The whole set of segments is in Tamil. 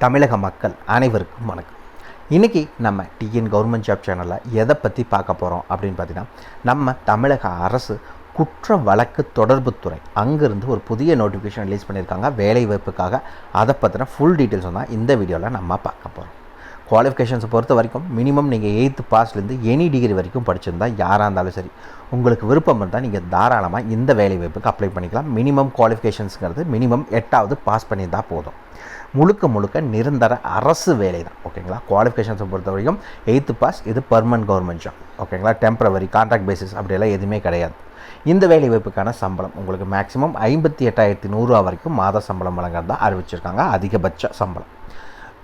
தமிழக மக்கள் அனைவருக்கும் வணக்கம். இன்றைக்கி நம்ம டிஎன் கவர்மெண்ட் ஜாப் சேனலில் எதை பற்றி பார்க்க போகிறோம் அப்படின்னு பார்த்தீங்கன்னா, நம்ம தமிழக அரசு குற்ற வழக்கு தொடர்புத்துறை அங்கேருந்து ஒரு புதிய நோட்டிஃபிகேஷன் ரிலீஸ் பண்ணியிருக்காங்க வேலைவாய்ப்புக்காக. அதை பற்றின ஃபுல் டீட்டெயில்ஸ் தான் இந்த வீடியோவில் நம்ம பார்க்க போகிறோம். குவாலிஃபிகேஷன்ஸை பொறுத்த வரைக்கும் மினிமம் நீங்கள் 8th பாஸ்லேருந்து எனி டிகிரி வரைக்கும் படிச்சிருந்தால் யாராக இருந்தாலும் சரி, உங்களுக்கு விருப்பம் இருந்தால் நீங்கள் தாராளமாக இந்த வேலைவாய்ப்புக்கு அப்ளை பண்ணிக்கலாம். மினிமம் குவாலிஃபிகேஷன்ஸுங்கிறது மினிமம் 8வது பாஸ் பண்ணியிருந்தால் போதும். முழுக்க நிரந்தர அரசு வேலை தான். ஓகேங்களா? குவாலிஃபிகேஷன்ஸை பொறுத்த வரைக்கும் 8th பாஸ், இது பர்மனன்ட் கவர்மெண்ட் ஜாப். ஓகேங்களா? டெம்பரவரி கான்ட்ராக்ட் பேசிஸ் அப்படியெல்லாம் எதுவுமே கிடையாது. இந்த வேலைவாய்ப்புக்கான சம்பளம் உங்களுக்கு மேக்ஸிமம் 58,100 வரைக்கும் மாத சம்பளம் வழங்குறதா அறிவிச்சிருக்காங்க, அதிகபட்ச சம்பளம்.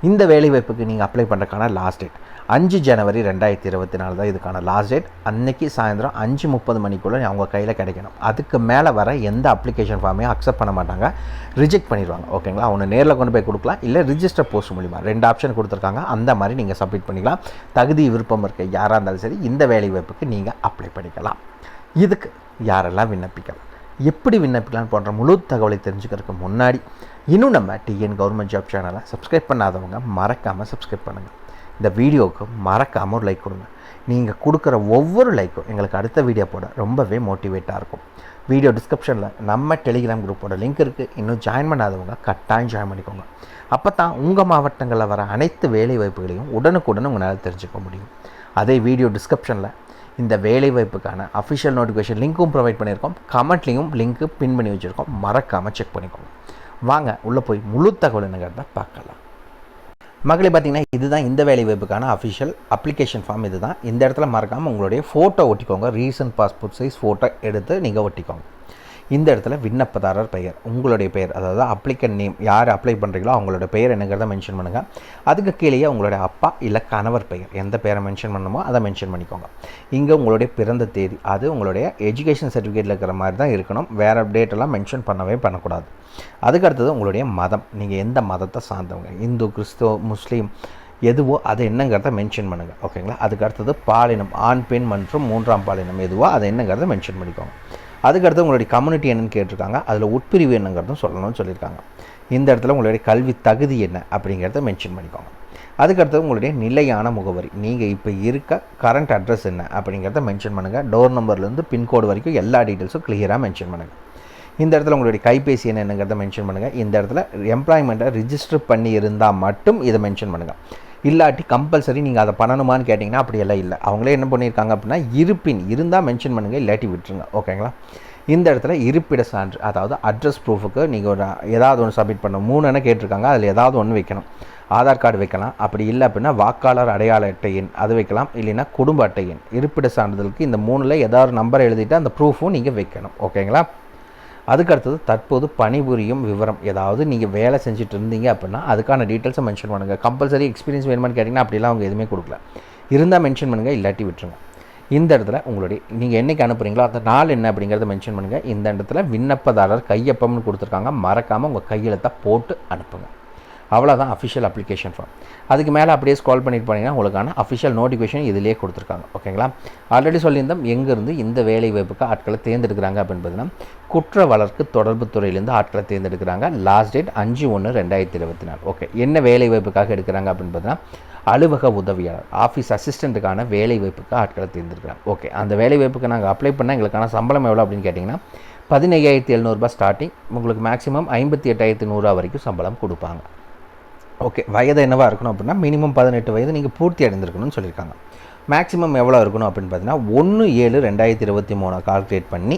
இந்த வேலைவாய்ப்புக்கு நீங்கள் அப்ளை பண்ணுறதுக்கான லாஸ்ட் டேட் 5 ஜனவரி 2024 தான் இதுக்கான லாஸ்ட் டேட். அன்றைக்கி சாயந்தரம் 5:30 மணிக்குள்ளே அவங்க கையில் கிடைக்கணும். அதுக்கு மேலே வர எந்த அப்ளிகேஷன் ஃபார்மையும் அக்செப்ட் பண்ண மாட்டாங்க, ரிஜெக்ட் பண்ணிடுவாங்க. ஓகேங்களா? அவனை நேரில் கொண்டு போய் கொடுக்கலாம், இல்லை ரிஜிஸ்டர் போஸ்ட் மூலிமா 2 ஆப்ஷன் கொடுத்துருக்காங்க. அந்த மாதிரி நீங்கள் சப்மிட் பண்ணிக்கலாம். தகுதி விருப்பம் இருக்க யாராக இருந்தாலும் சரி இந்த வேலைவாய்ப்புக்கு நீங்கள் அப்ளை பண்ணிக்கலாம். இதுக்கு யாரெல்லாம் விண்ணப்பிக்கலாம், எப்படி விண்ணப்பிக்கலான்னு போன்ற முழு தகவலை தெரிஞ்சுக்கிறதுக்கு முன்னாடி இன்னும் நம்ம டிஎன் கவர்மெண்ட் ஜாப் சேனலை சப்ஸ்கிரைப் பண்ணாதவங்க மறக்காமல் சப்ஸ்கிரைப் பண்ணுங்கள். இந்த வீடியோவுக்கு மறக்காமல் ஒரு லைக் கொடுங்க. நீங்கள் கொடுக்குற ஒவ்வொரு லைக்கும் எங்களுக்கு அடுத்த வீடியோ போட ரொம்பவே மோட்டிவேட்டாக இருக்கும். வீடியோ டிஸ்கிரிப்ஷனில் நம்ம டெலிகிராம் குரூப்போட லிங்க் இருக்குது. இன்னும் ஜாயின் பண்ணாதவங்க கட்டாயம் ஜாயின் பண்ணிக்கோங்க. அப்போ தான் உங்கள் மாவட்டங்களில் வர அனைத்து வேலை வாய்ப்புகளையும் உடனுக்குடன் உங்களால் தெரிஞ்சுக்க முடியும். அதே வீடியோ டிஸ்கிரிப்ஷனில் இந்த வேலைவாய்ப்புக்கான அஃபிஷியல் நோட்டிஃபிகேஷன் லிங்க்கும் ப்ரொவைட் பண்ணியிருக்கோம். கமெண்ட்லேயும் லிங்க்கு பின் பண்ணி வச்சுருக்கோம், மறக்காமல் செக் பண்ணிக்கோங்க. வாங்க உள்ளே போய் முழு தகவல் என்னங்கிறத பார்க்கலாம். மகளே, பார்த்தீங்கன்னா இதுதான் இந்த வேலைவாய்ப்புக்கான அஃபிஷியல் அப்ளிகேஷன் ஃபார்ம். இது தான். இந்த இடத்துல மறக்காமல் உங்களுடைய ஃபோட்டோ ஒட்டிக்கோங்க. ரீசன்ட் பாஸ்போர்ட் சைஸ் ஃபோட்டோ எடுத்து நீங்கள் ஒட்டிக்கோங்க. இந்த இடத்துல விண்ணப்பதாரர் பெயர், உங்களுடைய பெயர், அதாவது அப்ளிகன் நேம், யார் அப்ளை பண்ணுறீங்களோ அவங்களோட பெயர் என்னங்கிறத மென்ஷன் பண்ணுங்கள். அதுக்கு கீழேயே உங்களுடைய அப்பா இல்லை கணவர் பெயர், எந்த பெயரை மென்ஷன் பண்ணணுமோ அதை மென்ஷன் பண்ணிக்கோங்க. இங்கே உங்களுடைய பிறந்த தேதி, அது உங்களுடைய எஜுகேஷன் சர்டிஃபிகேட்டில் இருக்கிற மாதிரி தான் இருக்கணும். வேறு டேட்டெல்லாம் மென்ஷன் பண்ணக்கூடாது. அதுக்கு அடுத்தது உங்களுடைய மதம், நீங்கள் எந்த மதத்தை சார்ந்தவங்க, இந்து, கிறிஸ்துவ, முஸ்லீம் எதுவோ அது என்னங்கிறத மென்ஷன் பண்ணுங்கள். ஓகேங்களா? அதுக்கு அடுத்தது பாலினம், ஆண் பெண் மற்றும் 3ஆம் பாலினம் எதுவோ அது என்னங்கிறத மென்ஷன் பண்ணிக்கோங்க. அதுக்கடுத்து உங்களுடைய கம்யூனிட்டி என்னன்னு கேட்டிருக்காங்க, அதில் உட்பிரிவு என்னங்கிறதும் சொல்லணும்னு சொல்லியிருக்காங்க. இந்த இடத்துல உங்களுடைய கல்வி தகுதி என்ன அப்படிங்கிறத மென்ஷன் பண்ணிக்கோங்க. அதுக்கடுத்தது உங்களுடைய நிலையான முகவரி, நீங்கள் இப்போ இருக்க கரண்ட் அட்ரஸ் என்ன அப்படிங்கிறத மென்ஷன் பண்ணுங்கள். டோர் நம்பர்லேருந்து பின்கோடு வரைக்கும் எல்லா டீட்டெயில்ஸும் கிளியராக மென்ஷன் பண்ணுங்கள். இந்த இடத்துல உங்களுடைய கைபேசி என்னங்கிறத மென்ஷன் பண்ணுங்கள். இந்த இடத்துல எம்ப்ளாய்மெண்ட்டை ரிஜிஸ்டர் பண்ணி இருந்தால் மட்டும் இதை மென்ஷன் பண்ணுங்கள். இல்லாட்டி கம்பல்சரி நீங்கள் அதை பண்ணணுமான்னு கேட்டிங்கன்னா அப்படியெல்லாம் இல்லை. அவங்களே என்ன பண்ணியிருக்காங்க அப்படின்னா, இருப்பின் இருந்தால் மென்ஷன் பண்ணுங்கள், இல்லாட்டி விட்டுருங்க. ஓகேங்களா? இந்த இடத்துல இருப்பிட சான்று, அதாவது அட்ரஸ் ப்ரூஃபுக்கு நீங்கள் ஒரு ஏதாவது ஒன்று சப்மிட் பண்ணணும். 3 கேட்டிருக்காங்க, அதில் ஏதாவது ஒன்று வைக்கணும். ஆதார் கார்டு வைக்கலாம், அப்படி இல்லை அப்படின்னா வாக்காளர் அடையாள அட்டை எண் அது வைக்கலாம், இல்லைன்னா குடும்ப அட்டை எண். இருப்பிட சான்றிதழுக்கு இந்த 3ல் ஏதாவது நம்பர் எழுதிட்டு அந்த ப்ரூஃபும் நீங்கள் வைக்கணும். ஓகேங்களா? அதுக்கடுத்தது தற்போது பணிபுரியும் விவரம், ஏதாவது நீங்கள் வேலை செஞ்சுட்டு இருந்தீங்க அப்படின்னா அதுக்கான டீட்டெயில்ஸை மென்ஷன் பண்ணுங்கள். கம்பல்சரி எக்ஸ்பீரியன்ஸ் வேணுமான்னு கேட்டிங்கன்னா அப்படிலாம் அவங்க எதுவுமே கொடுக்கல. இருந்தால் மென்ஷன் பண்ணுங்கள், இல்லாட்டி விட்டுருங்க. இந்த இடத்துல உங்களுடைய நீங்கள் என்றைக்கு அனுப்புகிறீங்களோ அந்த நாள் என்ன அப்படிங்கிறத மென்ஷன் பண்ணுங்கள். இந்த இடத்துல விண்ணப்பதாரர் கையொப்பம்னு கொடுத்துருக்காங்க, மறக்காமல் உங்கள் கையெழுத்தை போட்டு அனுப்புங்க. அவ்வளோதான் அஃபிஷியல் அப்ளிகேஷன் ஃபார்ம். அதுக்கு மேலே அப்படியே ஸ்க்ரால் பண்ணிட்டு போனீங்கன்னா உங்களுக்கான அஃபிஷியல் நோட்டிஃபிகேஷன் இதிலே கொடுத்துருக்காங்க. ஓகேங்களா? ஆல்ரெடி சொல்லியிருந்தோம் எங்கேருந்து இந்த வேலை வாய்ப்புக்கு ஆட்களை தேர்ந்தெடுக்கிறாங்க அப்படின்னு பார்த்தீங்கன்னா, குற்ற வழக்கு தொடர்பு துறையிலேருந்து ஆட்களை தேர்ந்தெடுக்கிறாங்க. Last date 5/1/2024. ஓகே, என்ன வேலை வாய்ப்புக்காக எடுக்கிறாங்க அப்படின்னு பார்த்தீங்கன்னா, அலுவலக உதவியாளர், ஆஃபீஸ் அசிஸ்டண்ட்டுக்கான வேலை வாய்ப்புக்கு ஆட்களை தேர்ந்தெடுக்கிறாங்க. ஓகே, அந்த வேலை வாய்ப்புக்கு நாங்கள் அப்ளை பண்ணால் எங்களுக்கான சம்பளம் எவ்வளோ அப்படின்னு கேட்டிங்கன்னா 15,700 ஸ்டார்டிங். உங்களுக்கு மேக்ஸிமம் 58,100 வரைக்கும் சம்பளம் கொடுப்பாங்க. ஓகே, வயது என்னவாக இருக்கணும் அப்படின்னா மினிமம் 18 வயது நீங்கள் பூர்த்தி அடைந்திருக்கணும்னு சொல்லியிருக்காங்க. மேக்ஸிமம் எவ்வளோ இருக்கணும் அப்படின்னு பார்த்தீங்கன்னா 1/7/2023 கால்குலேட் பண்ணி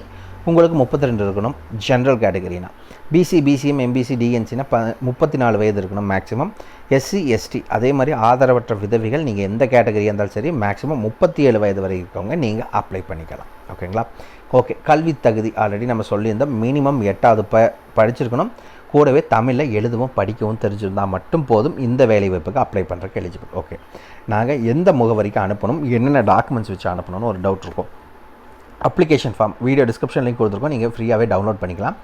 உங்களுக்கு 32 இருக்கணும். ஜென்ரல் கேட்டகரினா பிசி, பிசிஎம், எம்பிசி, டிஎன்சினா 34 வயது இருக்கணும் மேக்ஸிமம். எஸ்சி, எஸ்டி அதே மாதிரி ஆதரவற்ற விதவிகள் நீங்கள் எந்த கேட்டகரியாக இருந்தாலும் சரி மேக்ஸிமம் 37 வயது வரை இருக்கவங்க நீங்கள் அப்ளை பண்ணிக்கலாம். ஓகேங்களா? ஓகே, கல்வி தகுதி ஆல்ரெடி நம்ம சொல்லியிருந்தோம். மினிமம் 8வது படிச்சிருக்கணும். கூடவே தமிழில் எழுதவும் படிக்கவும் தெரிஞ்சிருந்தால் மட்டும் போதும் இந்த வேலைவாய்ப்புக்கு அப்ளை பண்ணுறதுக்கு எலிஜிபிள். ஓகே, நாங்கள் எந்த முகவரிக்கு அனுப்பணும், என்னென்ன டாக்குமெண்ட்ஸ் வச்சு அனுப்பணும்னு ஒரு டவுட் இருக்கும். Application form video description link கொடுத்துருக்கோம், நீங்கள் ஃப்ரீயாகவே டவுன்லோட் பண்ணிக்கலாம்.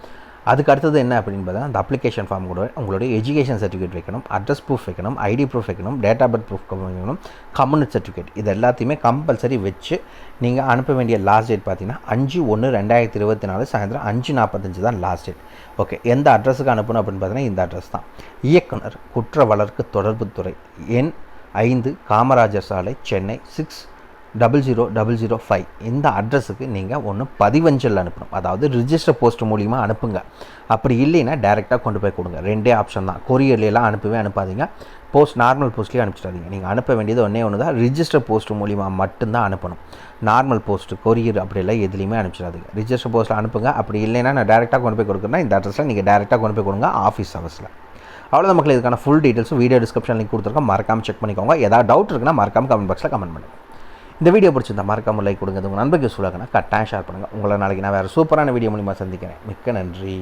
அதுக்கு அடுத்தது என்ன அப்படின்னு பார்த்தா அந்த அப்ளிகேஷன் ஃபார்ம் கூட உங்களுடைய எஜுகேஷன் சர்டிஃபிகேட் வைக்கணும், அட்ரஸ் ப்ரூஃப் வைக்கணும், ஐடி ப்ரூஃப் வைக்கணும், டேட் ஆஃப் பர்த் ப்ரூஃப் வைக்கணும், கம்யூனிட்டி சர்டிஃபிகேட். இது எல்லாத்தையுமே கம்பல்சரி வச்சு நீங்கள் அனுப்ப வேண்டிய லாஸ்ட் டேட் பார்த்தீங்கன்னா 5/1/2024 சாயந்தரம் 5:45 தான் லாஸ்ட் டேட். ஓகே, எந்த அட்ரஸுக்கு அனுப்பணும் அப்படின்னு பார்த்தீங்கன்னா இந்த அட்ரஸ் தான். இயக்குனர் குற்ற வழக்கு தொடர்புத்துறை, எண் 5, காமராஜர் சாலை, சென்னை 600005. இந்த அட்ரஸுக்கு நீங்கள் ஒன்று பதிவஞ்சல் அனுப்பணும், அதாவது ரிஜிஸ்டர் போஸ்ட் மூலிமா அனுப்புங்க. அப்படி இல்லைன்னா டேரெக்டாக கொண்டு போய் கொடுங்க. ரெண்டே ஆப்ஷன் தான். கொரியர்லாம் அனுப்பாதீங்க, நார்மல் போஸ்ட்லேயே அனுப்பிச்சிடாதீங்க. நீங்கள் அனுப்ப வேண்டியது ஒன்று தான், ரிஜிஸ்டர் போஸ்ட் மூலிமா மட்டும்தான் அனுப்பணும். நார்மல் போஸ்ட்டு, கொரியர் அப்படியெல்லாம் எதுலேயுமே அனுப்பிச்சிடாதீங்க. ரிஜிஸ்டர் போஸ்ட்டில் அனுப்புங்க. அப்படி இல்லைன்னா நான் டேரெக்டாக கொண்டு போய் கொடுக்குறேன்னா இந்த அட்ரஸில் நீங்கள் டேரெக்டாக கொண்டு போய் கொடுங்க ஆஃபீஸ் ஹவர்ஸில். அவ்வளோதான் மக்கள். இதுக்கான ஃபுல் டீட்டெயில்ஸும் வீடியோ டிஸ்கிரிப்ஷன் லிங்க் கொடுத்துருக்கோம், மறக்காமல் செக் பண்ணிக்கோங்க. ஏதாவது டவுட் இருக்குன்னா மறக்காமல் கமெண்ட் பாக்ஸில் கமெண்ட் பண்ணுங்கள். இந்த வீடியோ பிடிச்சிருந்தா மறக்காமல் லைக் கொடுங்க. உங்கள் நண்பருக்கு சொல்லுங்கன்னா கட்டாயம் ஷேர் பண்ணுங்கள். உங்களை நாளைக்கு நான் வேறு சூப்பரான வீடியோ மூலிமா சந்திக்கிறேன். மிக்க நன்றி.